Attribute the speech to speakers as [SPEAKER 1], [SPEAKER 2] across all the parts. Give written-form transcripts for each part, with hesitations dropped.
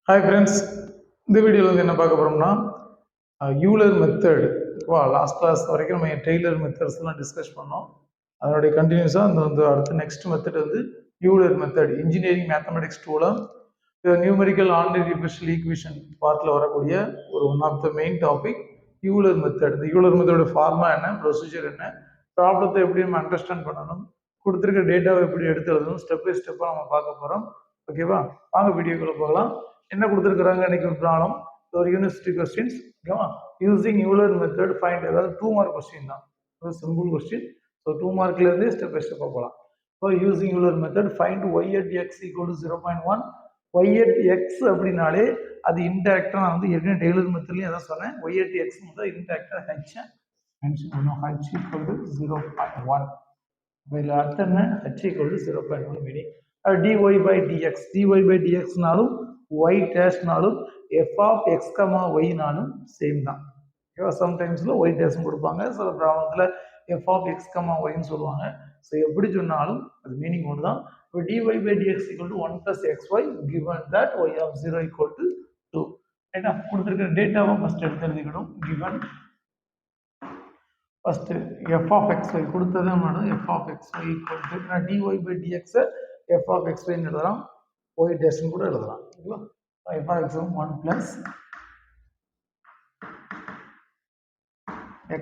[SPEAKER 1] Hi friends, இந்த வீடியோவில் வந்து என்ன பார்க்க போகிறோம்னா யூலர் மெத்தட். லாஸ்ட் கிளாஸ் வரைக்கும் நம்ம டெய்லர் மெத்தட்ஸ்லாம் டிஸ்கஸ் பண்ணோம். அதனுடைய கண்டினியூஸாக அந்த வந்து அடுத்த நெக்ஸ்ட் மெத்தட் வந்து யூலர் மெத்தட். இன்ஜினியரிங் மேத்தமெட்டிக்ஸ் டூவில் நியூமெரிக்கல் ஆர்டினரி டிஃபரன்ஷியல் ஈக்குவேஷன் பார்ட்டில் வரக்கூடிய ஒரு one of the main topic Euler method. இந்த யூலர் மெத்தடோட ஃபார்மா என்ன, ப்ரொசீஜர் என்ன, ப்ராப்ளத்தை எப்படி நம்ம அண்டர்ஸ்டாண்ட் பண்ணணும், கொடுத்துருக்க டேட்டாவை எப்படி எடுத்து எழுதணும், ஸ்டெப் பை ஸ்டெப்பாக நம்ம பார்க்க போகிறோம். ஓகேவா, வாங்க வீடியோக்குள்ளே போகலாம். என்ன கொடுத்துருக்குறாங்க இன்னைக்கு ஒரு ப்ராப்ளம், ஒரு யூனிவர்சிட்டி கொஸ்டின்ஸ். ஓகேவா, யூசிங் யூலர் மெத்தட் ஃபைண்ட், அதாவது 2 மார்க் கொஸ்டின் தான், ஒரு சிம்பிள் கொஸ்டின். ஸோ 2 மார்க்லேருந்து ஸ்டெப் பை ஸ்டெப்பாக போகலாம். So using Euler method find y at x equal to 0.1. Y at x அப்படின்னாலே அது இன்டெரக்டாக, நான் வந்து ஏற்கனவே டெய்லர் மெத்தட்லையும் எதாவது சொன்னேன். ஒய் அட் எக்ஸ் வந்து இன்டெரக்டாக ஹெச் மென்ஷன் பண்ணும். H equal to 0.1. இதில் அர்த்தம் என்ன, h equal to 0.1 meaning dy by dx. dy by dxனாலும் y டேஷ்னாலும் f of x, yனாலும் சேம் தான். ஓகேவா, சம்டைம்ஸில் y டேஷ் கொடுப்பாங்க, சில ப்ராப்ளத்தில் f of x, yன்னு சொல்லுவாங்க. ஸோ எப்படி சொன்னாலும் அது மீனிங் ஒன்று தான். இப்போ dy by dx equal to 1 plus xy given that y of 0 equal to 2. ஏன்னா கொடுத்துருக்கிற டேட்டாவை ஃபஸ்ட் எடுத்து எழுதிக்கணும். given first f of xy கொடுத்தது f of xy equal to dy by dx f of xy எழுதலாம், y dash கூட எழுதலாம். ஓகேவா, f of x 1 plus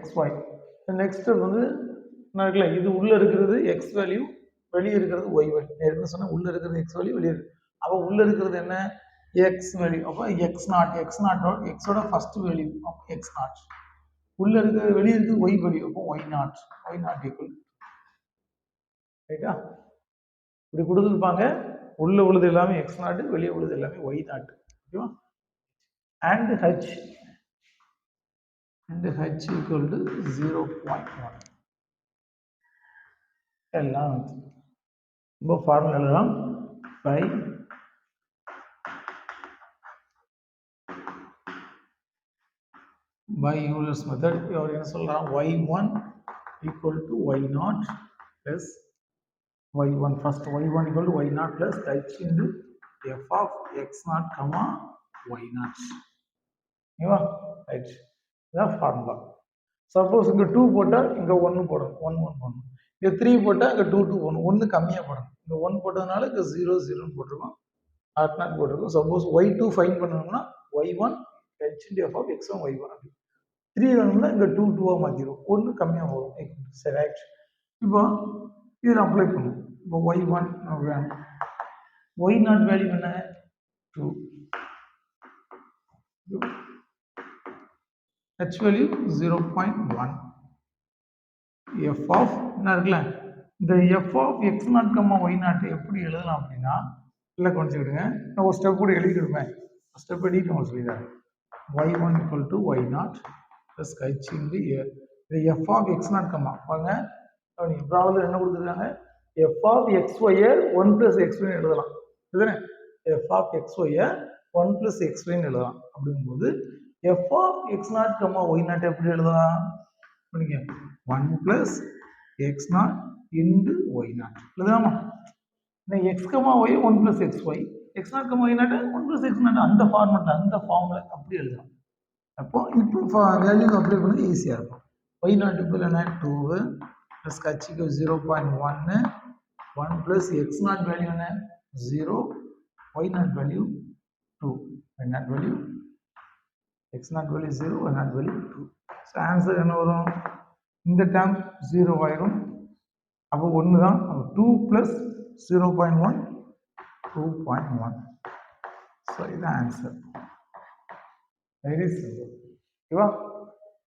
[SPEAKER 1] xy. Next வந்து நான் இருக்கல, இது உள்ள இருக்கிறது x வேல்யூ, வெளியே இருக்கிறது y வேல்யூ. என்ன சொன்னா, உள்ள இருக்கிறது x வேல்யூ, வெளியே இருக்கு. அப்போ உள்ள இருக்கிறது என்ன, x வேல்யூ. அப்போ x0 xோட ஃபர்ஸ்ட் வேல்யூ x0. உள்ள இருக்க வெளியே இருக்கு y வேல்யூ, அப்போ y0 ஈக்குவல். ரைட்டா, இப்படி கொடுத்துருப்பாங்க. உள்ள உள்ளது எல்லாமே x0, வெளியே உள்ளது எல்லாமே y0. ஓகேவா, and h ஈக்குவல் டு 0.1. எல்லாம் ரொம்ப ஃபார்முலா எழுதலாம். by Euler's method அவர் என்ன சொல்றான், y1 equal to y0 plus y1. first y1 equal to y0 plus h into f of x0, y0. ஓகேவா, ரைட், இதான் ஃபார்முலா. சப்போஸ் இங்கே 2 போட்டால் இங்கே 1 போடணும், 1 போடணும். இங்கே 3 போட்டால் இங்கே 2 போடணும், 1 கம்மியாக போடணும். இங்கே 1 போட்டதுனால இங்கே 0 போட்டிருக்கோம், r0 போட்டிருக்கோம். சப்போஸ் y2 ஃபைன் பண்ணணும்னா y1 h into f of x1 y1 அப்படி. 3 வேணும்னா இங்கே 2 மாற்றிடும், 1 கம்மியாக வரும். சரி, ரைட். இப்போ இதில் அப்ளை பண்ணும். இப்போ y1 வேணும், y0 வேல்யூ என்ன, 2. h value 0.1. f of என்ன இருக்குல்ல, இந்த f of x0, y0 எப்படி எழுதலாம் அப்படின்னா, இல்லை கொஞ்சிக்கிடுங்க, நான் ஒரு ஸ்டெப் கூட எழுதிக்கிடுவேன். ஸ்டெப் எழுதிட்டு உங்களுக்கு சொல்லிடுறேன். y1 equal to y0 plus h into the f of x0, பாருங்க ப்ராப்ளத்தில் என்ன கொடுத்துருக்காங்க, f of xy 1 plus xy எழுதலாம். இதுதானே, f of xy 1 plus xy எழுதலாம். அப்படிங்கும்போது f of x0, y0 எப்படி எழுதலாம், 1 plus x0 into y0 எழுதலாமா. x, y 1 plus xy, x0, y0 1 plus x0, அந்த ஃபார்மெட், அந்த ஃபார்முலா அப்படி எழுதலாம். அப்போ இப்போ வேல்யூ அப்ளை பண்ணது ஈஸியாக இருக்கும். y0 இப்போ என்ன, 2 plus h க்கு 0.1, 1 plus x0 வேல்யூ என்ன, 0, y0 value 2, y0 value x0 value 0, y0 value 2. So answer என்ன வரும், இந்த டேர்ம் 0 ஆயிரும், அப்போ 1 தான். 2 plus 0.1 2.1. ஸோ இதுதான் ஆன்சர். Very simple. ஓகேவா,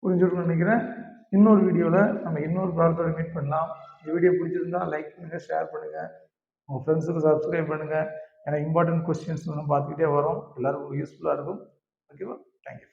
[SPEAKER 1] புரிஞ்சுக்கணும்னு நினைக்கிறேன். இன்னொரு வீடியோவில் நம்ம இன்னொரு ப்ராப்ளத்தோட மீட் பண்ணலாம். இந்த வீடியோ பிடிச்சிருந்தா லைக் பண்ணுங்கள், ஷேர் பண்ணுங்கள், உங்கள் ஃப்ரெண்ட்ஸுக்கு சப்ஸ்கிரைப் பண்ணுங்கள். ஏன்னா இம்பார்ட்டன்ட் கொஸ்டின்ஸ் நம்ம பார்த்துக்கிட்டே வரோம், எல்லாருக்கும் யூஸ்ஃபுல்லாக இருக்கும். ஓகேவா, தேங்க்யூ.